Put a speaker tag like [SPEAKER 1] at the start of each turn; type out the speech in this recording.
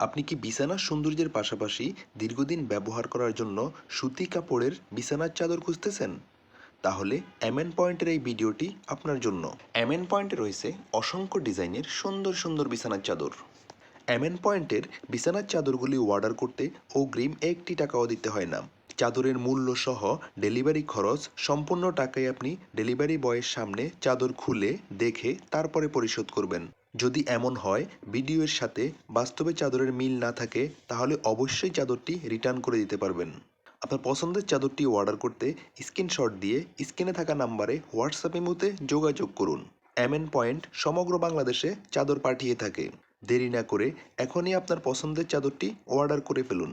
[SPEAKER 1] আপনি কি বিছানার সৌন্দর্যের পাশাপাশি দীর্ঘদিন ব্যবহার করার জন্য সুতি কাপড়ের বিছানার চাদর খুঁজতেছেন? তাহলে এমএন পয়েন্টের এই ভিডিওটি আপনার জন্য। এমএন পয়েন্টে রয়েছে অসংখ্য ডিজাইনের সুন্দর সুন্দর বিছানার চাদর। এমএন পয়েন্টের বিছানার চাদরগুলি অর্ডার করতে অগ্রিম একটি টাকাও দিতে হয় না। চাদরের মূল্য সহ ডেলিভারি খরচ সম্পূর্ণ টাকাই আপনি ডেলিভারি বয়ের সামনে চাদর খুলে দেখে তারপরে পরিশোধ করবেন। যদি এমন হয় ভিডিওর সাথে বাস্তবে চাদরের মিল না থাকে, তাহলে অবশ্যই চাদরটি রিটার্ন করে দিতে পারবেন। আপনার পছন্দের চাদরটি অর্ডার করতে স্ক্রিনশট দিয়ে স্ক্রিনে থাকা নাম্বারে হোয়াটসঅ্যাপ ইমোতে যোগাযোগ করুন। এমএন পয়েন্ট সমগ্র বাংলাদেশে চাদর পাঠিয়ে থাকে। দেরি না করে এখনই আপনার পছন্দের চাদরটি অর্ডার করে ফেলুন।